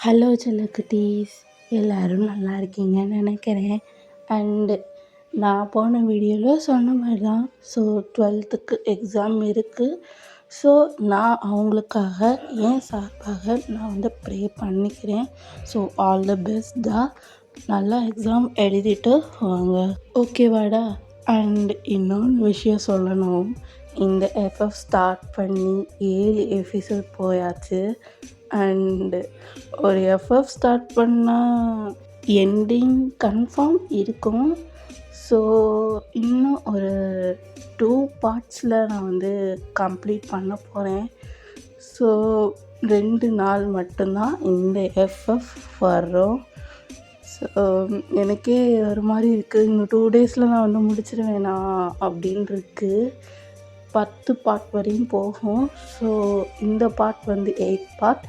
Hello செல்லக்குட்டீஸ், எல்லோரும் நல்லா இருக்கீங்கன்னு நினைக்கிறேன். அண்டு நான் போன வீடியோவில் சொன்ன மாதிரி தான். ஸோ 12th எக்ஸாம் இருக்குது. ஸோ நான் அவங்களுக்காக என் சார்பாக நான் ப்ரே பண்ணிக்கிறேன். ஸோ ஆல் த பெஸ்ட் தான். நல்லா எக்ஸாம் எழுதிட்டு வாங்க, ஓகேவாடா? அண்ட் இன்னொன்று விஷயம் சொல்லணும். இந்த எஃப்எஃப் ஸ்டார்ட் பண்ணி 7 எபிசோட் போயாச்சு. அண்டு ஒரு எஃப்எஃப் ஸ்டார்ட் பண்ணால் எண்டிங் கன்ஃபார்ம் இருக்கும். ஸோ இன்னும் ஒரு 2 பார்ட்ஸில் நான் கம்ப்ளீட் பண்ண போகிறேன். ஸோ 2 நாள் மட்டும்தான் இந்த எஃப்எஃப் வரும். ஸோ எனக்கே ஒரு மாதிரி இருக்குது. இன்னும் 2 டேஸில் நான் முடிச்சிடுவேனா அப்படின்னு இருக்குது. 10 பார்ட் வரையும் போகும். ஸோ இந்த பார்ட் 8 பார்ட்.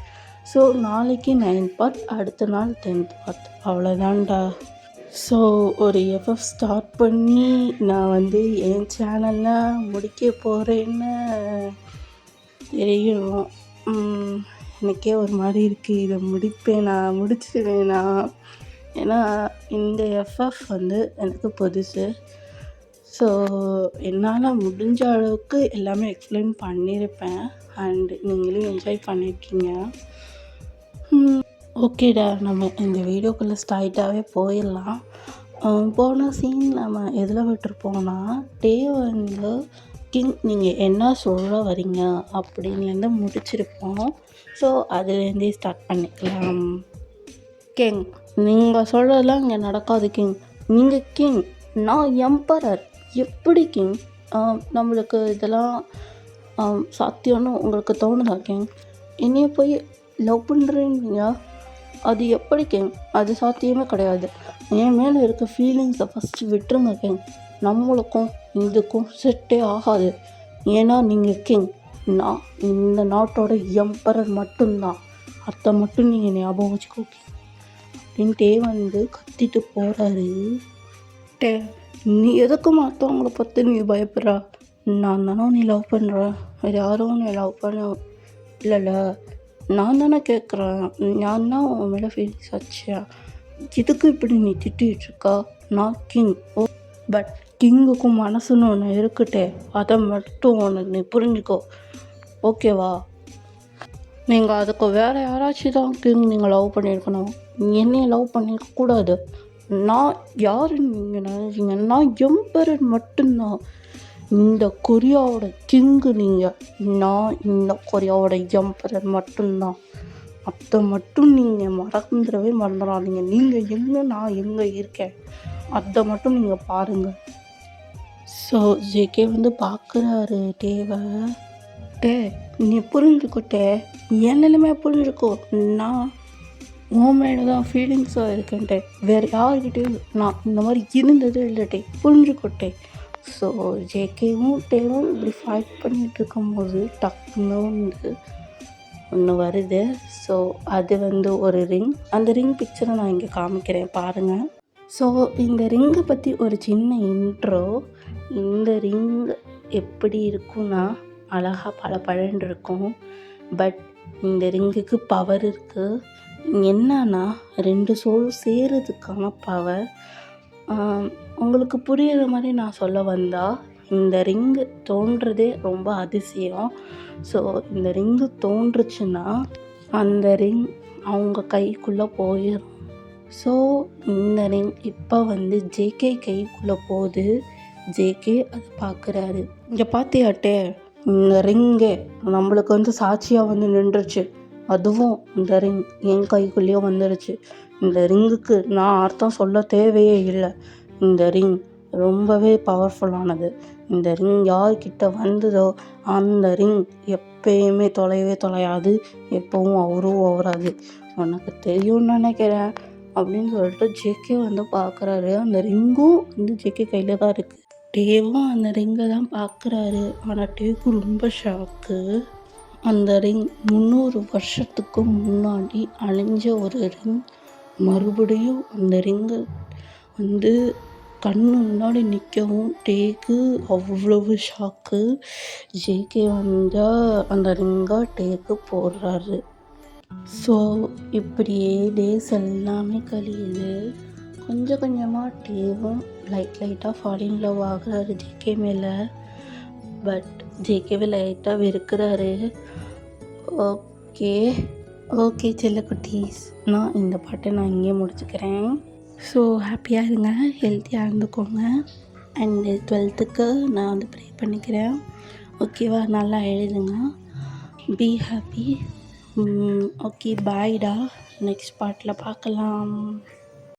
ஸோ நாளைக்கு 9 பார்ட், அடுத்த நாள் 10th பார்ட். அவ்வளோதான்டா. ஸோ ஒரு எஃப்எஃப் ஸ்டார்ட் பண்ணி நான் என் சேனலில் முடிக்க போகிறேன்னு தெரியும். எனக்கே ஒரு மாதிரி இருக்குது. இதை முடிச்சிடுவேனா? ஏன்னா இந்த எஃப்எஃப் எனக்கு புதுசு. ஸோ என்னால் முடிஞ்ச அளவுக்கு எல்லாமே எக்ஸ்பிளைன் பண்ணியிருப்பேன். அண்ட் நீங்களும் என்ஜாய் பண்ணியிருக்கீங்க. ஓகேடா, நம்ம இந்த வீடியோக்குள்ளே ஸ்ட்ரைட்டாகவே போயிடலாம். போன சீன் நம்ம எதில் விட்டுருப்போம்னா, டே கிங் நீங்கள் என்ன சொல்ல வரீங்க அப்படின்லேருந்து முடிச்சிருப்போம். ஸோ அதுலேருந்தே ஸ்டார்ட் பண்ணிக்கலாம். கிங், நீங்கள் சொல்கிறதெல்லாம் இங்கே நடக்காது கிங். நீங்கள் கிங், நான் எம்பரர். எப்படி கிங்? நம்மளுக்கு இதெல்லாம் சாத்தியம்னு உங்களுக்கு தோணுதா கிங்? என்னைய போய் லவ் பண்ணுறீங்க, அது எப்படி கிங்? அது சாத்தியமே கிடையாது. என் மேலே இருக்க ஃபீலிங்ஸை ஃபஸ்ட்டு விட்டுருங்க கிங். நம்மளுக்கும் இதுக்கும் செட்டே ஆகாது. ஏன்னா நீங்கள் கிங், நான் இந்த நாட்டோட எம்பரர் மட்டும்தான். அதை மட்டும் நீங்கள் ஞாபகம் வச்சுக்கோ கிங் அப்படின்ட்டே கத்திட்டு போகிறாரு. நீ எதுக்கு மற்றவங்கள பற்றி நீ பயப்படுறா? நான் தானே நீ லவ் பண்ணுற, வேறு யாரும் நீ லவ் பண்ண இல்லைல்ல. நான் தானே கேட்குறேன், நான் தான் உன் மேலே ஃபீலிங்ஸ் ஆச்சியா? இதுக்கு இப்படி நீ திட்டிகிட்ருக்கா? நான் கிங். பட் கிங்குக்கும் மனசுன்னு ஒன்று இருக்கட்டே, அதை மட்டும் உனக்கு நீ புரிஞ்சுக்கோ, ஓகேவா? நீங்கள் அதுக்கு வேறு யாராச்சும் தான் கிங் நீங்கள் லவ் பண்ணியிருக்கணும். என்னையை லவ் பண்ணியிருக்கக்கூடாது. நான் யாருன்னு நீங்கள் நினைச்சிங்க? நான் எம்பரர் மட்டும்தான். இந்த கொரியாவோட கிங்கு நீங்கள். நான் இந்த கொரியாவோட எம்பரர் மட்டும்தான். அதை மட்டும் நீங்கள் மறந்துடாதீங்க. நீங்கள் எங்கே, நான் எங்கே இருக்கேன், அதை மட்டும் நீங்கள் பாருங்கள். ஸோ ஜேகே பார்க்குறாரு டேவை. நீ புரிஞ்சுக்கிட்டே, என் நிலைமையை புரிஞ்சுக்கோ. நான் உன் மேலே தான் ஃபீலிங்ஸாக இருக்கேன்ட்டே, வேறு யார்கிட்டையும் நான் இந்த மாதிரி இருந்ததே இல்லைட்டே, புரிஞ்சுக்கிட்டே. ஸோ ஜேகேவும் டேவும் இப்படி ஃபைட் பண்ணிகிட்டு இருக்கும்போது டக்குன்னு ஒன்று வருது. ஸோ அது ஒரு ரிங். அந்த ரிங் பிக்சரை நான் இங்கே காமிக்கிறேன் பாருங்கள். ஸோ இந்த ரிங்கை பற்றி ஒரு சின்ன இன்ட்ரோ. இந்த ரிங் எப்படி இருக்குன்னா, அழகாக பளபளன்னு இருக்கும். பட் இந்த ரிங்குக்கு பவர் இருக்குது. என்னன்னா 2 சோல் சேருறதுக்கான பவர். உங்களுக்கு புரிகிற மாதிரி நான் சொல்ல வந்தால், இந்த ரிங்கு தோன்றதே ரொம்ப அதிசயம். ஸோ இந்த ரிங்கு தோன்றுச்சுன்னா அந்த ரிங் அவங்க கைக்குள்ளே போயிடும். ஸோ இந்த ரிங் இப்போ ஜேகே கைக்குள்ளே போகுது. ஜேகே அதை பார்க்குறாரு. இங்கே பார்த்தியாட்டே, இந்த ரிங்கே நம்மளுக்கு சாட்சியாக நின்றுச்சு. அதுவும் இந்த ரிங் என் கைக்குள்ளேயே வந்துடுச்சு. இந்த ரிங்குக்கு நான் அர்த்தம் சொல்ல தேவையே இல்லை. இந்த ரிங் ரொம்பவே பவர்ஃபுல்லானது. இந்த ரிங் யார்கிட்ட வந்ததோ அந்த ரிங் எப்பயுமே தொலையாது, எப்பவும் அவராது. உனக்கு தெரியும்னு நினைக்கிறேன் அப்படின்னு சொல்லிட்டு ஜேகே பார்க்குறாரு. அந்த ரிங்கும் ஜேகே கையில் தான் இருக்குது. டேவும் அந்த ரிங்கை தான் பார்க்குறாரு. ஆனால் டேவுக்கு ரொம்ப ஷாக்கு. அந்த ரிங் 300 வருஷத்துக்கு முன்னாடி அழிஞ்ச ஒரு ரிங். மறுபடியும் அந்த ரிங்கை கண்ணு முன்னாடி நிற்கவும் டேக்கு அவ்வளவு ஷாக்கு. ஜேகே அந்த ரிங்கை டேக்கு போடுறாரு. ஸோ இப்படியே டேஸ் எல்லாமே கழியுது. கொஞ்சம் கொஞ்சமாக டேவும் லைட்டாக ஃபால் இன் லவ் ஆகுறாரு ஜேகே மேலே. பட் ஜேகேவை லைட்டாக வெறுக்கிறாரு. ஓகே ஓகே செல்லக்குட்டீஸ், இந்த பாட்டை நான் இங்கே முடிச்சுக்கிறேன். ஸோ ஹாப்பியாக இருங்க, ஹெல்த்தியாக இருந்துக்கோங்க. அண்டு 12க்கு நான் ப்ரே பண்ணிக்கிறேன். ஓகேவா? நல்லா எழுதுங்க. Be happy. ஓகே பாய்டா. நெக்ஸ்ட் பார்ட்டில் பார்க்கலாம்.